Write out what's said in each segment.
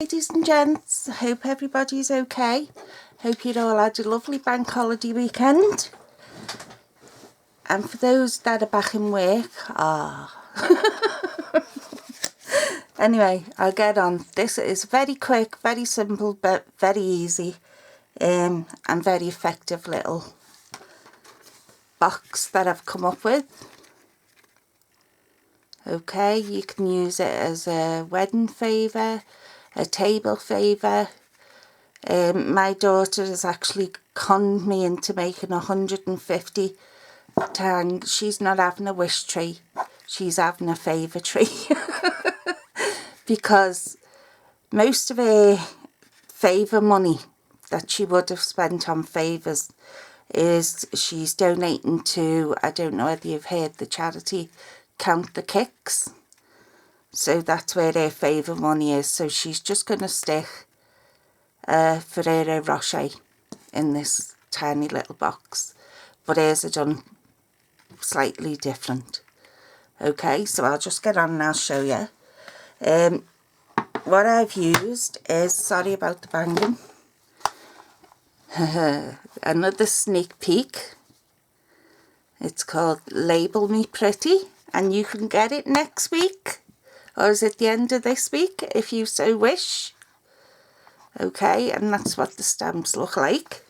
Ladies and gents, I hope everybody's okay. Hope you all had a lovely bank holiday weekend. And for those that are back in work, anyway, I'll get on. This is very quick, very simple, but very easy and very effective little box that I've come up with. Okay, you can use it as a wedding favour, a table favour. My daughter has actually conned me into making 150 times. She's not having a wish tree, she's having a favour tree. Because most of her favour money that she would have spent on favours is she's donating to, I don't know whether you've heard the charity Count the Kicks. So that's where her favour money is. So she's just going to stick Ferrero Rocher in this tiny little box. But hers are done slightly different. Okay, so I'll just get on and I'll show you. What I've used is, sorry about the banging, another sneak peek. It's called Label Me Pretty, and you can get it next week, or is it the end of this week if you so wish. Okay, and that's what the stamps look like.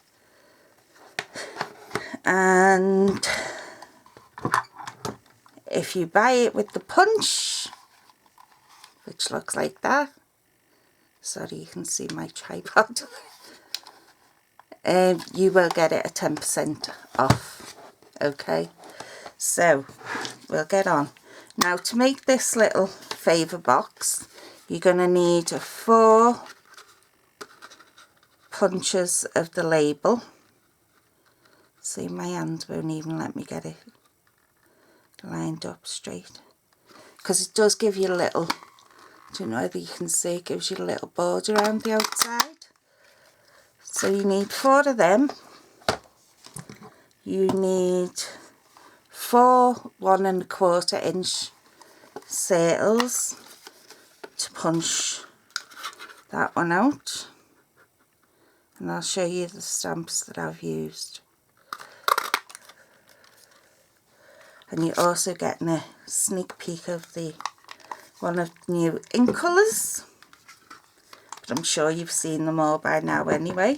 And if you buy it with the punch, which looks like that, sorry you can see my tripod, you will get it at 10% off. Okay, so we'll get on. Now, to make this little favour box, you're going to need 4 punches of the label. See, my hand won't even let me get it lined up straight, because it does give you a little, I don't know whether you can see, it gives you a little border around the outside. So you need 4 of them. You need 4 1 1/4 inch circles to punch that one out, and I'll show you the stamps that I've used. And you're also getting a sneak peek of one of the new ink colours, but I'm sure you've seen them all by now anyway.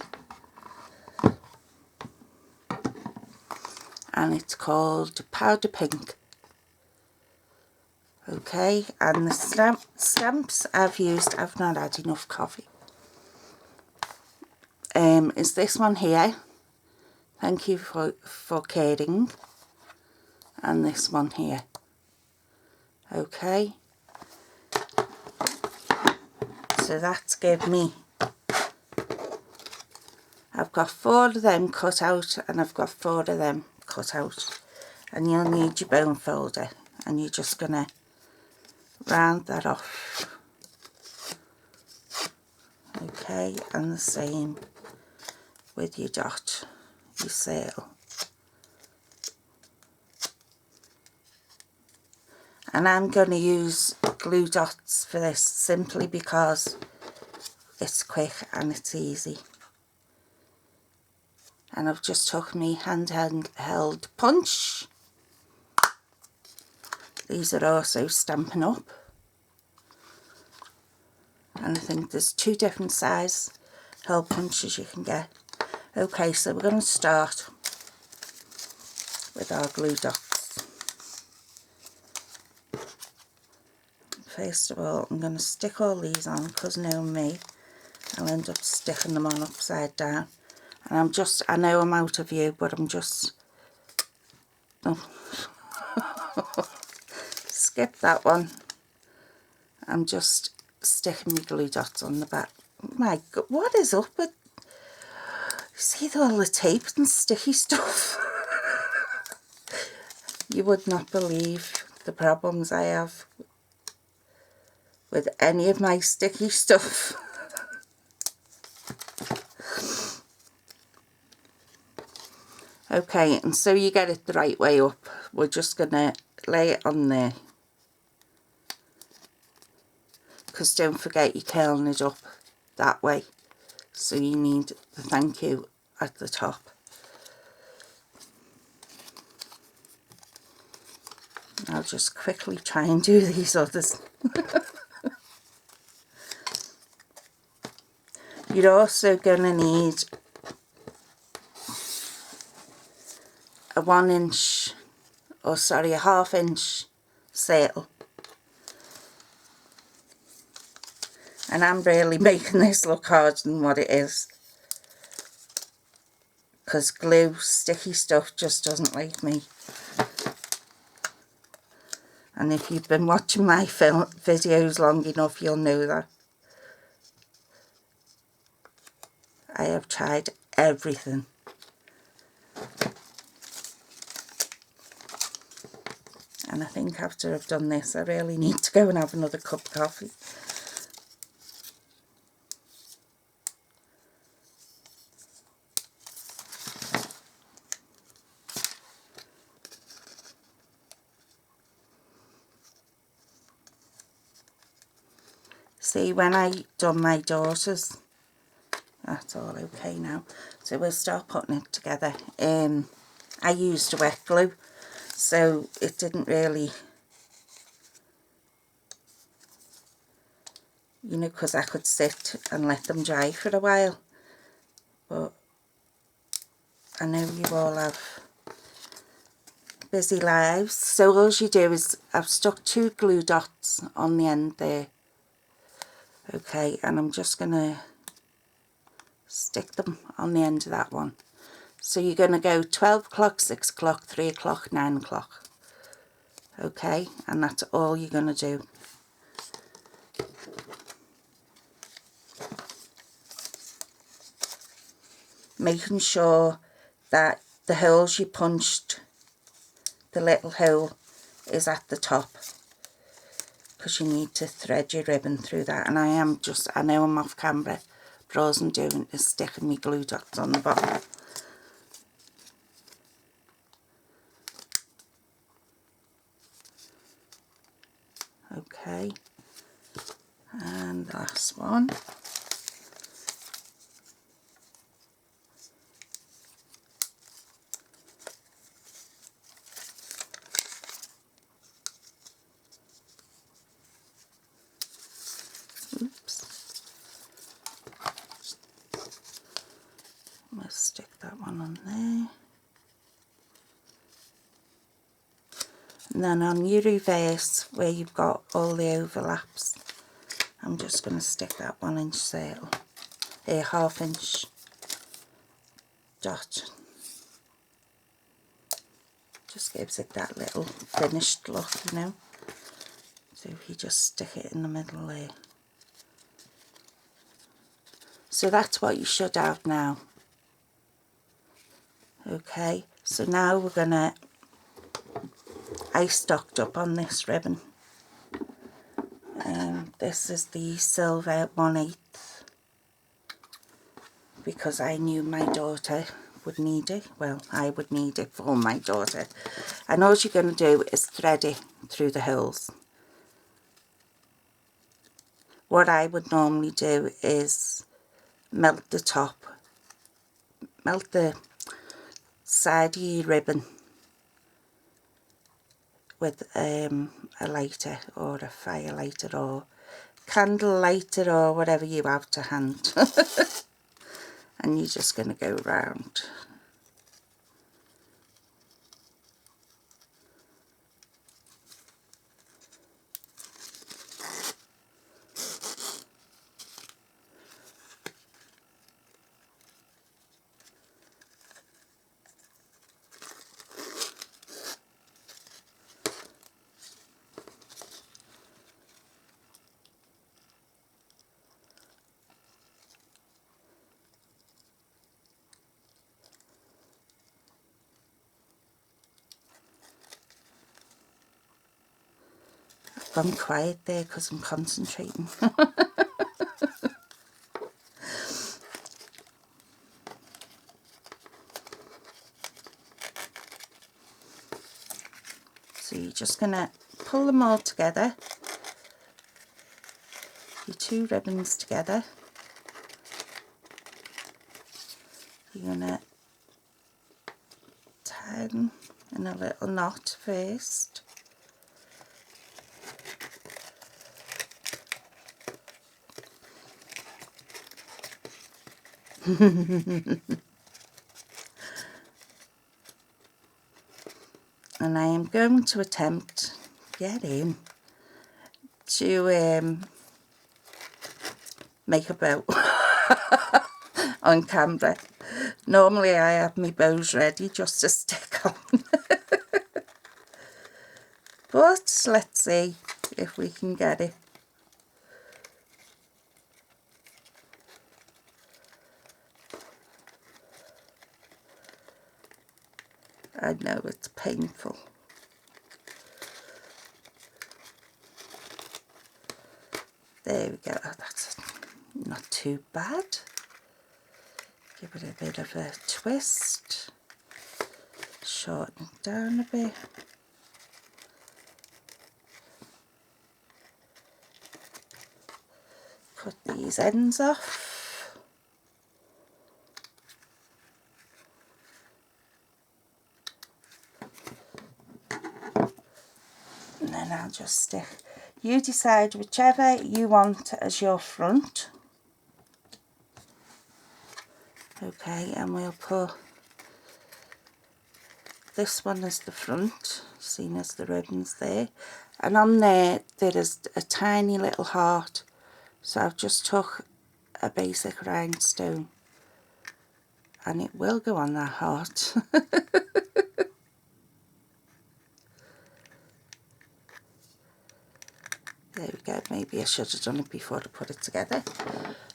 And it's called Powder Pink. Okay, and the stamps I've used, I've not had enough coffee, is this one here, Thank You for Caring, and this one here. Okay, so that's give me, I've got 4 of them cut out, and I've got 4 of them cut out, and you'll need your bone folder, and you're just gonna round that off. Okay, and the same with your dot, your sail. And I'm going to use glue dots for this simply because it's quick and it's easy. And I've just took me handheld punch. These are also Stampin' Up. And I think there's 2 different size hole punches you can get. Okay, so we're going to start with our glue dots. First of all, I'm going to stick all these on, because knowing me, I'll end up sticking them on upside down. And I know I'm out of view, but I'm just, skip that one. I'm just sticking my glue dots on the back. My God, what is up with, see all the tape and sticky stuff? You would not believe the problems I have with any of my sticky stuff. Okay, and so you get it the right way up. We're just going to lay it on there. Because don't forget you're curling it up that way, so you need the thank you at the top. I'll just quickly try and do these others. You're also going to need a 1 inch, or sorry, a 1/2 inch sail. And I'm really making this look harder than what it is, because glue, sticky stuff just doesn't like me. And if you've been watching my videos long enough, you'll know that. I have tried everything. And I think after I've done this, I really need to go and have another cup of coffee. See, when I done my daughter's, that's all okay now. So we'll start putting it together. I used a wet glue, so it didn't really, you know, because I could sit and let them dry for a while. But I know you all have busy lives, so all you do is, I've stuck 2 glue dots on the end there. Okay, and I'm just going to stick them on the end of that one. So you're going to go 12 o'clock, 6 o'clock, 3 o'clock, 9 o'clock. Okay, and that's all you're going to do. Making sure that the holes you punched, the little hole is at the top, because you need to thread your ribbon through that. And I know I'm off camera, but all I'm doing is sticking my glue dots on the bottom. Okay, and the last one. Oops. We'll stick that one on there. And then on your reverse, where you've got all the overlaps, I'm just going to stick that 1 inch sail, a 1/2 inch dot. Just gives it that little finished look, you know. So if you just stick it in the middle there. So that's what you should have now. Okay, so now we're gonna, I stocked up on this ribbon. This is the silver 1/8, because I knew my daughter would need it. Well, I would need it for my daughter. And all you're going to do is thread it through the holes. What I would normally do is melt the top, melt the side of your ribbon with a lighter, or a fire lighter, or candle lighter, or whatever you have to hand. And you're just going to go round. I'm quiet there because I'm concentrating. So you're just going to pull them all together, your 2 ribbons together, you're gonna tie them in a little knot first. And I am going to attempt, get in, to make a bow on camera. Normally I have my bows ready just to stick on. But let's see if we can get it. I know it's painful. There we go. Oh, that's not too bad. Give it a bit of a twist. Shorten it down a bit. Cut these ends off. And then I'll just stick. You decide whichever you want as your front. Okay, and we'll put this one as the front, seen as the ribbons there. And on there is a tiny little heart. So I've just took a basic rhinestone and it will go on that heart. There we go, maybe I should have done it before I put it together.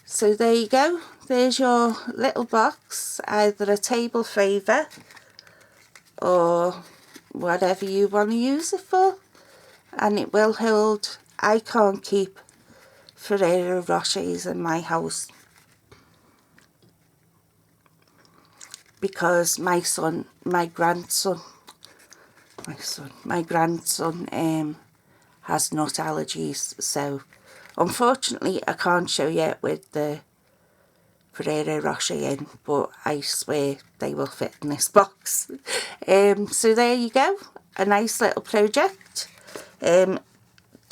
So there you go, there's your little box, either a table favour or whatever you want to use it for. And it will hold, I can't keep Ferrero Rochers in my house because my grandson has nut allergies, so unfortunately I can't show you with the Ferrero Rocher in, but I swear they will fit in this box. So there you go, a nice little project to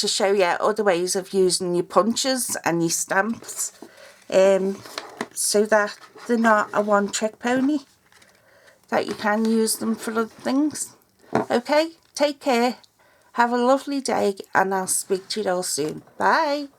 show you other ways of using your punches and your stamps, so that they're not a one-trick pony, that you can use them for other things. Okay, take care. Have a lovely day and I'll speak to you all soon. Bye.